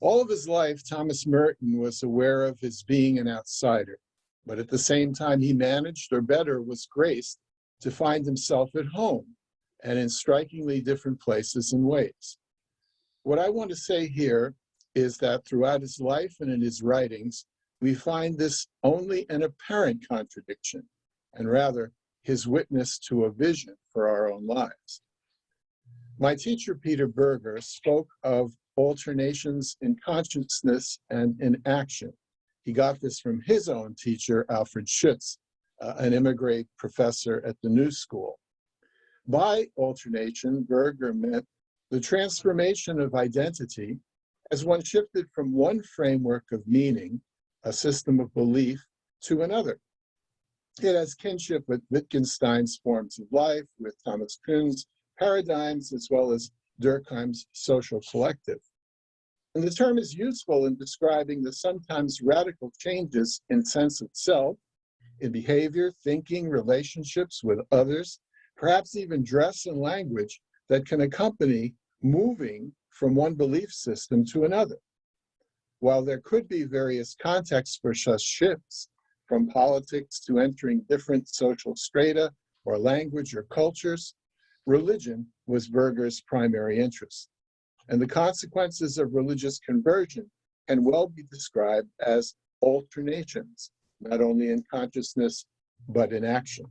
All of his life, Thomas Merton was aware of his being an outsider, but at the same time, he managed, or better, was graced to find himself at home and in strikingly different places and ways. What I want to say here is that throughout his life and in his writings, we find this only an apparent contradiction, and rather his witness to a vision for our own lives. My teacher, Peter Berger, spoke of alternations in consciousness and in action. He got this from his own teacher, Alfred Schutz, an immigrant professor at the New School. By alternation, Berger meant the transformation of identity as one shifted from one framework of meaning, a system of belief, to another. It has kinship with Wittgenstein's forms of life, with Thomas Kuhn's paradigms, as well as Durkheim's social collective. And the term is useful in describing the sometimes radical changes in sense of self, in behavior, thinking, relationships with others, perhaps even dress and language that can accompany moving from one belief system to another. While there could be various contexts for such shifts, from politics to entering different social strata or language or cultures, religion was Berger's primary interest. And the consequences of religious conversion can well be described as alternations, not only in consciousness, but in action.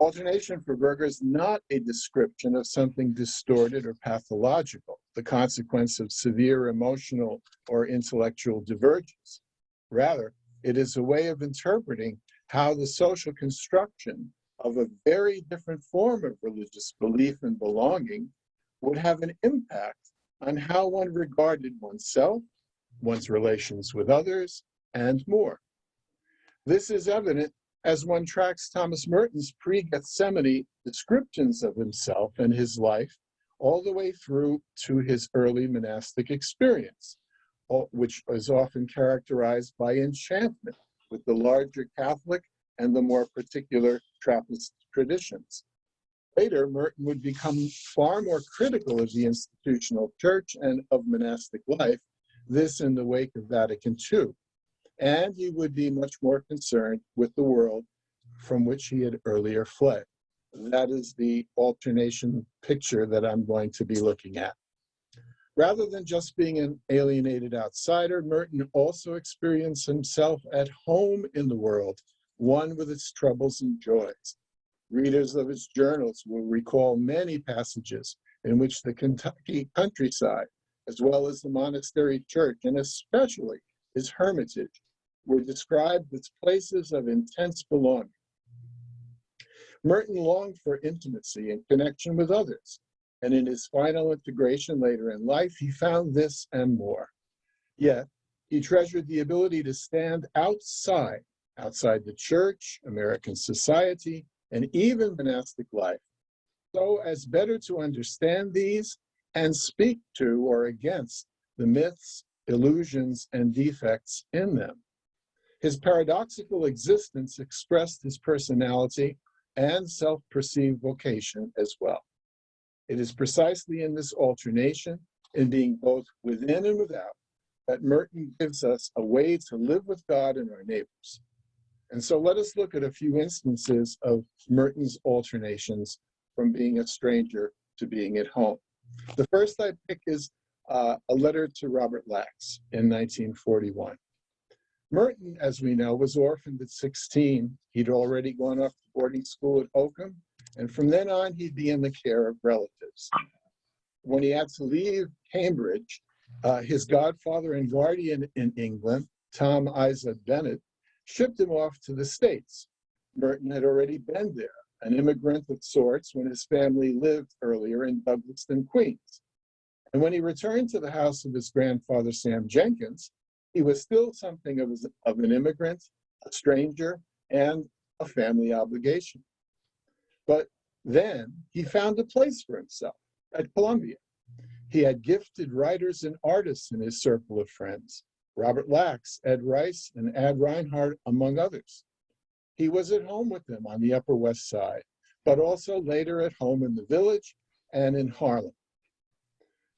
Alternation for Berger is not a description of something distorted or pathological, the consequence of severe emotional or intellectual divergence. Rather, it is a way of interpreting how the social construction of a very different form of religious belief and belonging would have an impact on how one regarded oneself, one's relations with others, and more. This is evident as one tracks Thomas Merton's pre-Gethsemane descriptions of himself and his life all the way through to his early monastic experience, which is often characterized by enchantment with the larger Catholic and the more particular Trappist traditions. Later, Merton would become far more critical of the institutional church and of monastic life, this in the wake of Vatican II. And he would be much more concerned with the world from which he had earlier fled. That is the alternation picture that I'm going to be looking at. Rather than just being an alienated outsider, Merton also experienced himself at home in the world, one with its troubles and joys. Readers of his journals will recall many passages in which the Kentucky countryside, as well as the monastery church, and especially his hermitage, were described as places of intense belonging. Merton longed for intimacy and connection with others, and in his final integration later in life, he found this and more. Yet, he treasured the ability to stand outside the church, American society, and even monastic life, so as better to understand these and speak to or against the myths, illusions, and defects in them. His paradoxical existence expressed his personality and self-perceived vocation as well. It is precisely in this alternation, in being both within and without, that Merton gives us a way to live with God and our neighbors. And so let us look at a few instances of Merton's alternations from being a stranger to being at home. The first I pick is a letter to Robert Lax in 1941. Merton, as we know, was orphaned at 16. He'd already gone off to boarding school at Oakham, and from then on, he'd be in the care of relatives. When he had to leave Cambridge, his godfather and guardian in England, Tom Isa Bennett, shipped him off to the States. Merton had already been there, an immigrant of sorts, when his family lived earlier in Douglaston, Queens. And when he returned to the house of his grandfather, Sam Jenkins, he was still something of an immigrant, a stranger, and a family obligation. But then he found a place for himself at Columbia. He had gifted writers and artists in his circle of friends, Robert Lax, Ed Rice, and Ad Reinhardt, among others. He was at home with them on the Upper West Side, but also later at home in the Village and in Harlem.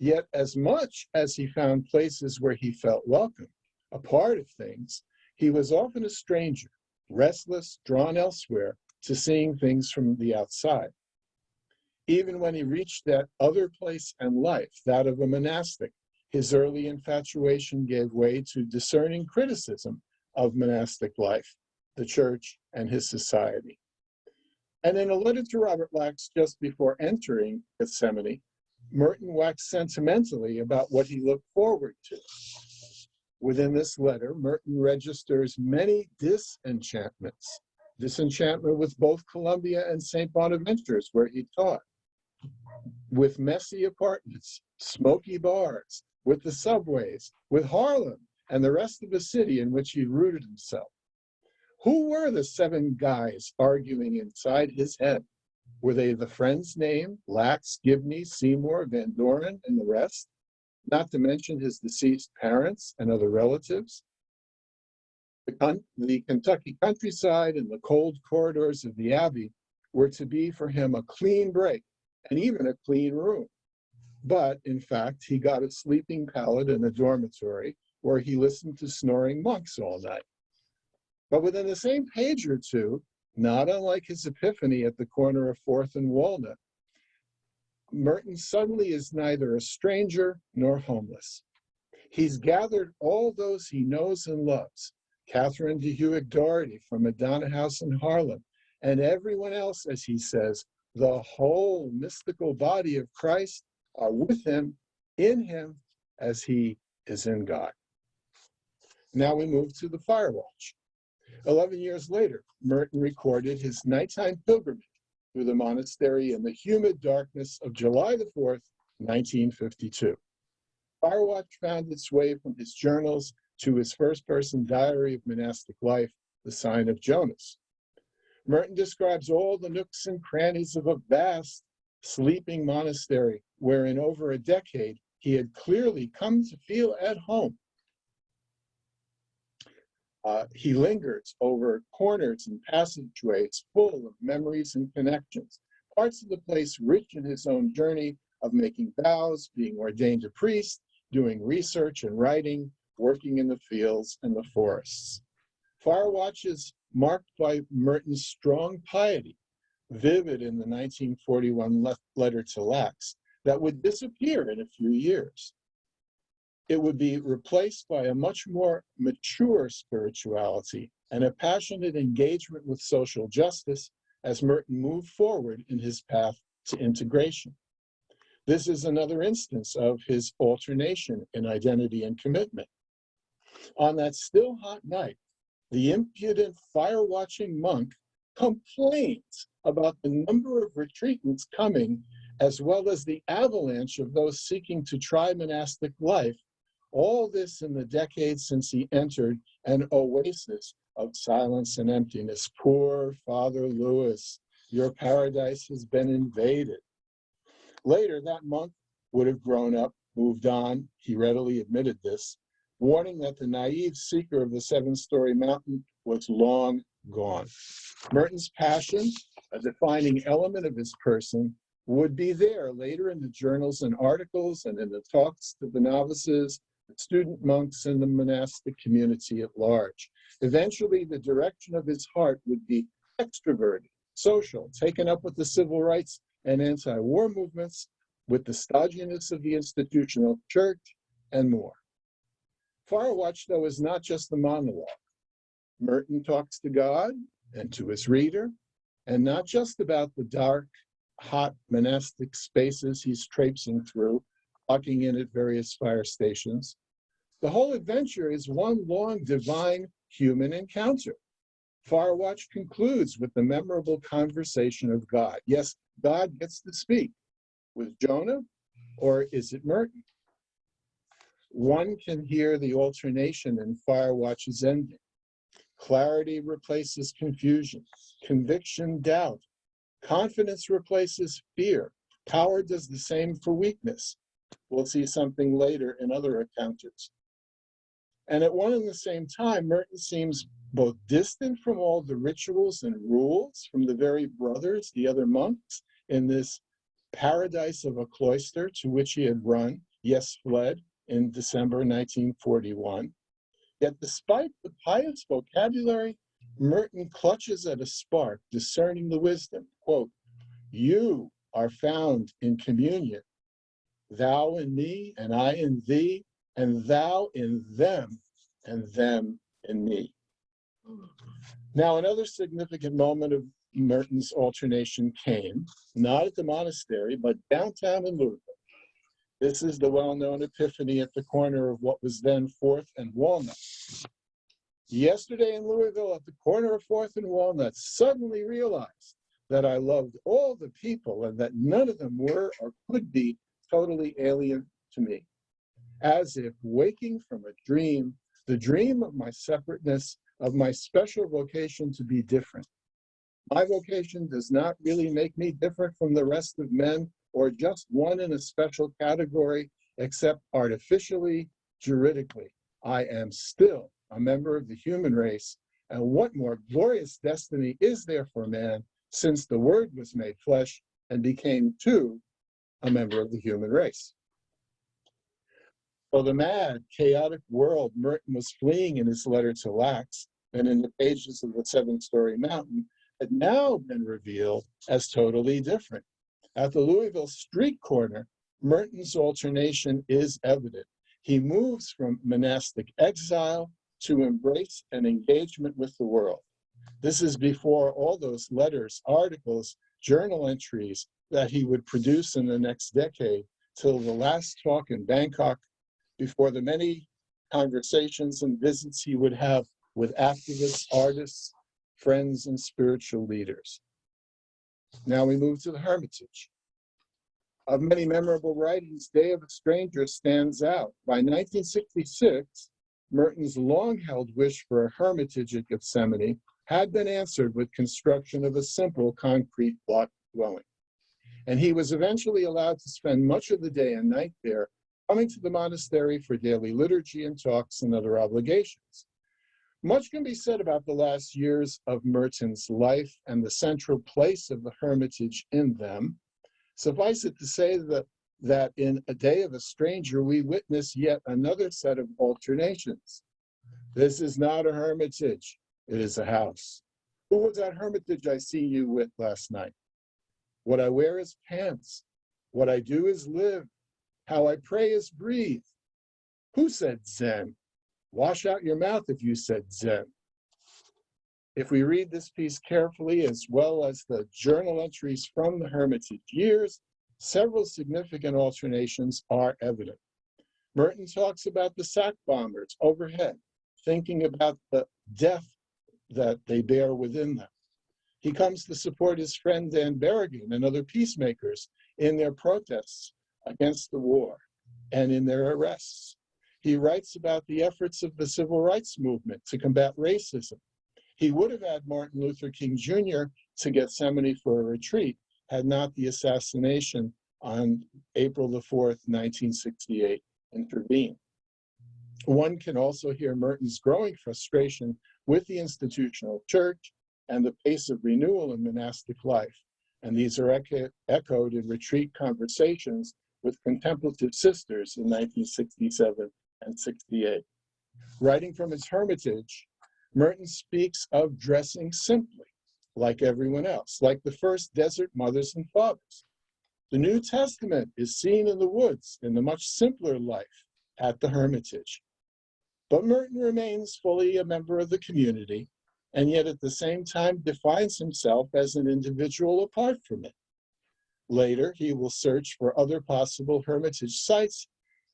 Yet as much as he found places where he felt welcome, a part of things, he was often a stranger, restless, drawn elsewhere to seeing things from the outside. Even when he reached that other place in life, that of a monastic, his early infatuation gave way to discerning criticism of monastic life, the church, and his society. And in a letter to Robert Lax just before entering Gethsemane, Merton waxed sentimentally about what he looked forward to. Within this letter, Merton registers many disenchantments. Disenchantment with both Columbia and St. Bonaventure's, where he taught, with messy apartments, smoky bars, with the subways, with Harlem, and the rest of the city in which he rooted himself. Who were the 7 guys arguing inside his head? Were they the friends named Lax, Gibney, Seymour, Van Doren, and the rest? Not to mention his deceased parents and other relatives. The Kentucky countryside and the cold corridors of the Abbey were to be for him a clean break and even a clean room. But in fact, he got a sleeping pallet in a dormitory where he listened to snoring monks all night. But within the same page or two, not unlike his epiphany at the corner of 4th and Walnut, Merton suddenly is neither a stranger nor homeless. He's gathered all those he knows and loves, Catherine de Hewitt Doherty from Madonna House in Harlem, and everyone else, as he says, the whole mystical body of Christ are with him, in him, as he is in God. Now we move to the fire watch. 11 years later, Merton recorded his nighttime pilgrimage through the monastery in the humid darkness of July the 4th, 1952. Firewatch found its way from his journals to his first-person diary of monastic life, The Sign of Jonas. Merton describes all the nooks and crannies of a vast, sleeping monastery where in over a decade he had clearly come to feel at home. He lingers over corners and passageways full of memories and connections, parts of the place rich in his own journey of making vows, being ordained a priest, doing research and writing, working in the fields and the forests. Firewatch is marked by Merton's strong piety, vivid in the 1941 letter to Lax, that would disappear in a few years. It would be replaced by a much more mature spirituality and a passionate engagement with social justice as Merton moved forward in his path to integration. This is another instance of his alternation in identity and commitment. On that still hot night, the impudent fire-watching monk complains about the number of retreatants coming, as well as the avalanche of those seeking to try monastic life. All this in the decades since he entered an oasis of silence and emptiness. Poor Father Lewis, your paradise has been invaded. Later, that monk would have grown up, moved on, he readily admitted this, warning that the naive seeker of the 7-story mountain was long gone. Merton's passion, a defining element of his person, would be there later in the journals and articles and in the talks to the novices, student monks, and the monastic community at large. Eventually, the direction of his heart would be extroverted, social, taken up with the civil rights and anti-war movements, with the stodginess of the institutional church, and more. Firewatch, though, is not just the monologue. Merton talks to God and to his reader, and not just about the dark, hot monastic spaces he's traipsing through, clocking in at various fire stations. The whole adventure is one long divine human encounter. Firewatch concludes with the memorable conversation of God. Yes, God gets to speak. With Jonah, or is it Merton? One can hear the alternation in Firewatch's ending. Clarity replaces confusion, conviction, doubt. Confidence replaces fear. Power does the same for weakness. We'll see something later in other encounters. And at one and the same time, Merton seems both distant from all the rituals and rules from the very brothers, the other monks, in this paradise of a cloister to which he had run, yes, fled in December 1941. Yet despite the pious vocabulary, Merton clutches at a spark, discerning the wisdom. Quote, "You are found in communion, thou in me, and I in thee, and thou in them, and them in me." Now, another significant moment of Merton's alternation came, not at the monastery, but downtown in Louisville. This is the well-known epiphany at the corner of what was then 4th and Walnut. Yesterday in Louisville, at the corner of 4th and Walnut, suddenly realized that I loved all the people and that none of them were or could be totally alien to me. As if waking from a dream, the dream of my separateness, of my special vocation to be different. My vocation does not really make me different from the rest of men or just one in a special category, except artificially, juridically. I am still a member of the human race, and what more glorious destiny is there for man since the Word was made flesh and became too a member of the human race? So the mad, chaotic world Merton was fleeing in his letter to Lax and in the pages of the 7-Story Mountain had now been revealed as totally different. At the Louisville street corner, Merton's alternation is evident. He moves from monastic exile to embrace an engagement with the world. This is before all those letters, articles, journal entries that he would produce in the next decade, till the last talk in Bangkok, before the many conversations and visits he would have with activists, artists, friends, and spiritual leaders. Now we move to the Hermitage. Of many memorable writings, Day of a Stranger stands out. By 1966, Merton's long-held wish for a hermitage at Gethsemane had been answered with construction of a simple concrete block dwelling. And he was eventually allowed to spend much of the day and night there, coming to the monastery for daily liturgy and talks and other obligations. Much can be said about the last years of Merton's life and the central place of the Hermitage in them. Suffice it to say that in A Day of a Stranger, we witness yet another set of alternations. This is not a hermitage, it is a house. Who was that hermitage I see you with last night? What I wear is pants. What I do is live. How I pray is breathe. Who said Zen? Wash out your mouth if you said Zen. If we read this piece carefully, as well as the journal entries from the Hermitage years, several significant alternations are evident. Merton talks about the sack bombers overhead, thinking about the death that they bear within them. He comes to support his friend Dan Berrigan and other peacemakers in their protests against the war and in their arrests. He writes about the efforts of the civil rights movement to combat racism. He would have had Martin Luther King Jr. to Gethsemane for a retreat had not the assassination on April the 4th, 1968, intervened. One can also hear Merton's growing frustration with the institutional church and the pace of renewal in monastic life. And these are echoed in retreat conversations with contemplative sisters in 1967 and 68. Writing from his hermitage, Merton speaks of dressing simply, like everyone else, like the first desert mothers and fathers. The New Testament is seen in the woods in the much simpler life at the hermitage. But Merton remains fully a member of the community, and yet at the same time defines himself as an individual apart from it. Later, he will search for other possible hermitage sites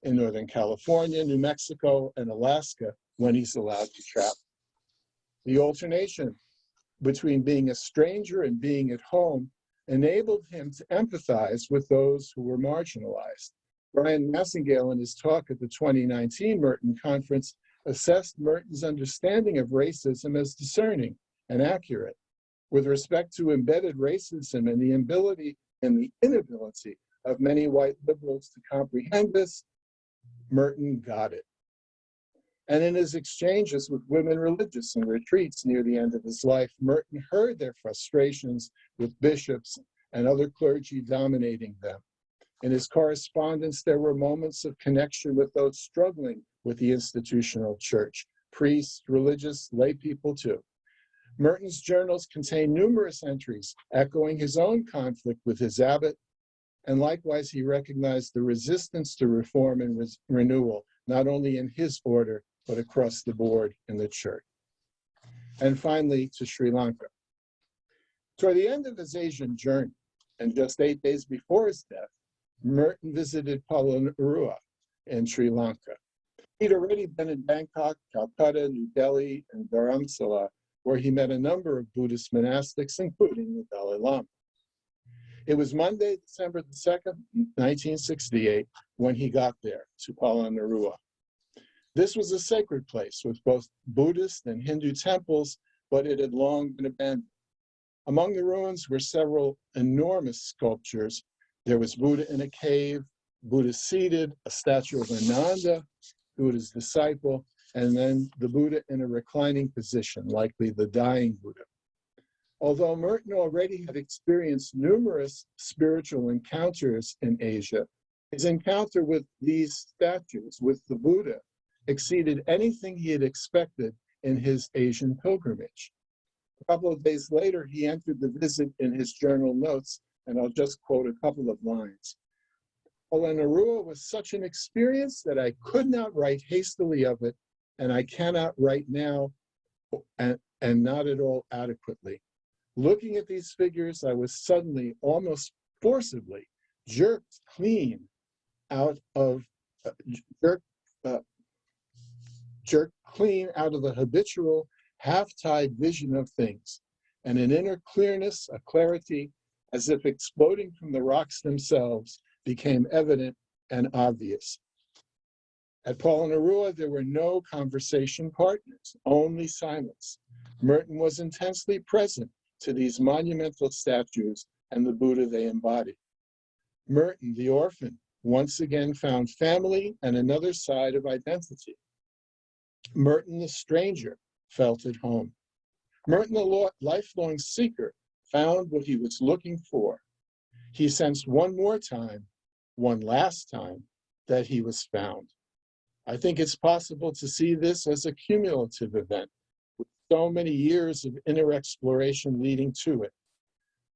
in Northern California, New Mexico, and Alaska when he's allowed to travel. The alternation between being a stranger and being at home enabled him to empathize with those who were marginalized. Brian Massingale, in his talk at the 2019 Merton Conference, assessed Merton's understanding of racism as discerning and accurate. With respect to embedded racism and the inability and the inability of many white liberals to comprehend this, Merton got it. And in his exchanges with women religious and retreats near the end of his life, Merton heard their frustrations with bishops and other clergy dominating them. In his correspondence, there were moments of connection with those struggling with the institutional church, priests, religious, lay people too. Merton's journals contain numerous entries echoing his own conflict with his abbot, and likewise he recognized the resistance to reform and renewal, not only in his order, but across the board in the church. And finally, to Sri Lanka. Toward the end of his Asian journey, and just 8 days before his death, Merton visited Polonnaruwa in Sri Lanka. He'd already been in Bangkok, Calcutta, New Delhi, and Dharamsala, where he met a number of Buddhist monastics, including the Dalai Lama. It was Monday, December the 2nd, 1968, when he got there to Polonnaruwa. This was a sacred place with both Buddhist and Hindu temples, but it had long been abandoned. Among the ruins were several enormous sculptures. There was Buddha in a cave, Buddha seated, a statue of Ananda, Buddha's disciple, and then the Buddha in a reclining position, likely the dying Buddha. Although Merton already had experienced numerous spiritual encounters in Asia, his encounter with these statues, with the Buddha, exceeded anything he had expected in his Asian pilgrimage. A couple of days later, he entered the visit in his journal notes, and I'll just quote a couple of lines. Polonnaruwa was such an experience that I could not write hastily of it, and I cannot write now, and not at all adequately. Looking at these figures, I was suddenly, almost forcibly, jerked clean out of the habitual half-tide vision of things, and an inner clearness, a clarity, as if exploding from the rocks themselves, became evident and obvious. At Polonnaruwa, there were no conversation partners, only silence. Merton was intensely present to these monumental statues and the Buddha they embodied. Merton, the orphan, once again found family and another side of identity. Merton, the stranger, felt at home. Merton, the lifelong seeker, found what he was looking for. He sensed one more time, one last time, that he was found. I think it's possible to see this as a cumulative event, with so many years of inner exploration leading to it.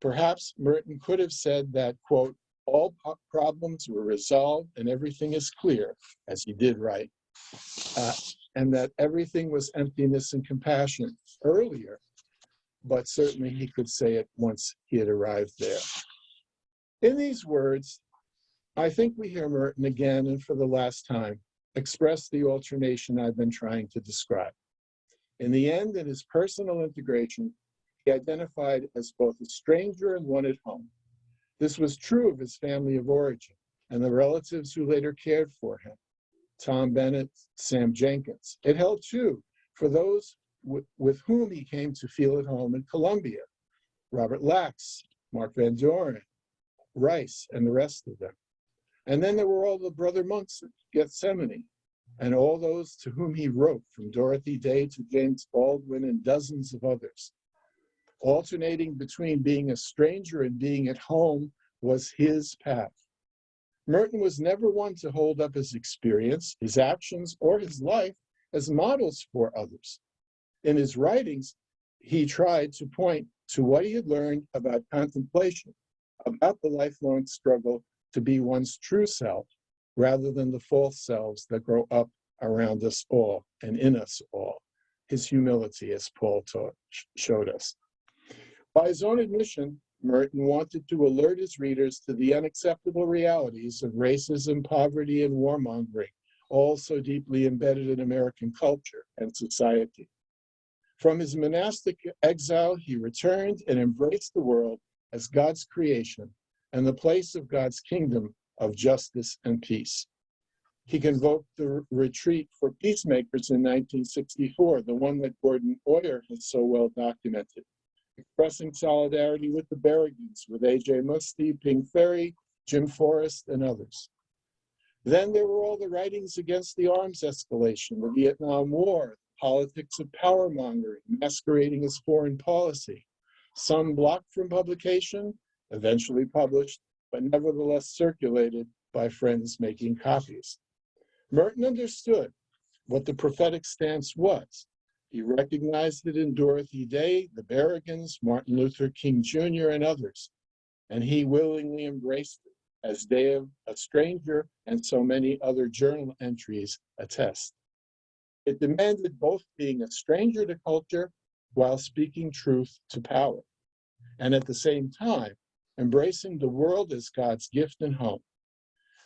Perhaps Merton could have said that, quote, all problems were resolved and everything is clear, as he did write, and that everything was emptiness and compassion earlier, but certainly he could say it once he had arrived there. In these words, I think we hear Merton again, and for the last time, express the alternation I've been trying to describe. In the end, in his personal integration, he identified as both a stranger and one at home. This was true of his family of origin and the relatives who later cared for him, Tom Bennett, Sam Jenkins. It held true for those with whom he came to feel at home in Columbia, Robert Lax, Mark Van Doren, Rice, and the rest of them. And then there were all the brother monks at Gethsemane, and all those to whom he wrote, from Dorothy Day to James Baldwin and dozens of others. Alternating between being a stranger and being at home was his path. Merton was never one to hold up his experience, his actions, or his life as models for others. In his writings, he tried to point to what he had learned about contemplation, about the lifelong struggle to be one's true self, rather than the false selves that grow up around us all and in us all. His humility, as Paul showed us. By his own admission, Merton wanted to alert his readers to the unacceptable realities of racism, poverty, and warmongering, all so deeply embedded in American culture and society. From his monastic exile, he returned and embraced the world as God's creation and the place of God's kingdom of justice and peace. He convoked the retreat for peacemakers in 1964, the one that Gordon Oyer has so well documented, expressing solidarity with the Berrigans, with A.J. Musti, Ping Ferry, Jim Forrest, and others. Then there were all the writings against the arms escalation, the Vietnam War, the politics of power mongering, masquerading as foreign policy, some blocked from publication, eventually published, but nevertheless circulated by friends making copies. Merton understood what the prophetic stance was. He recognized it in Dorothy Day, the Berrigans, Martin Luther King Jr., and others, and he willingly embraced it, as Day of a Stranger and so many other journal entries attest. It demanded both being a stranger to culture while speaking truth to power, and at the same time, embracing the world as God's gift and home.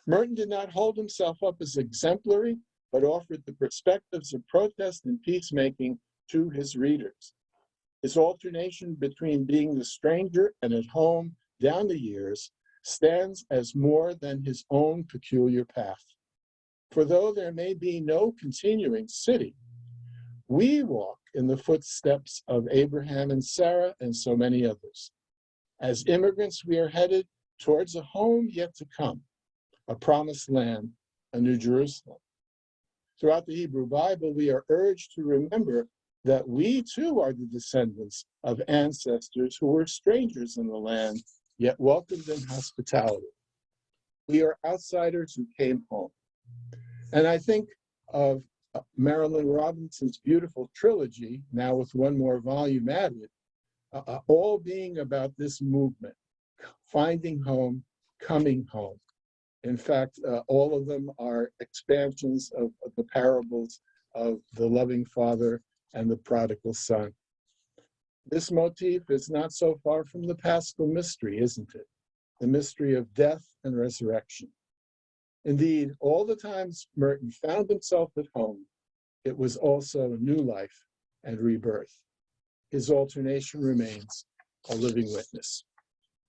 Merton did not hold himself up as exemplary, but offered the perspectives of protest and peacemaking to his readers. His alternation between being the stranger and at home down the years stands as more than his own peculiar path. For though there may be no continuing city, we walk in the footsteps of Abraham and Sarah and so many others. As immigrants, we are headed towards a home yet to come, a promised land, a New Jerusalem. Throughout the Hebrew Bible, we are urged to remember that we too are the descendants of ancestors who were strangers in the land, yet welcomed in hospitality. We are outsiders who came home. And I think of Marilyn Robinson's beautiful trilogy, now with one more volume added, all being about this movement, finding home, coming home. In fact, all of them are expansions of the parables of the loving father and the prodigal son. This motif is not so far from the Paschal mystery, isn't it? The mystery of death and resurrection. Indeed, all the times Merton found himself at home, it was also new life and rebirth. His alternation remains a living witness.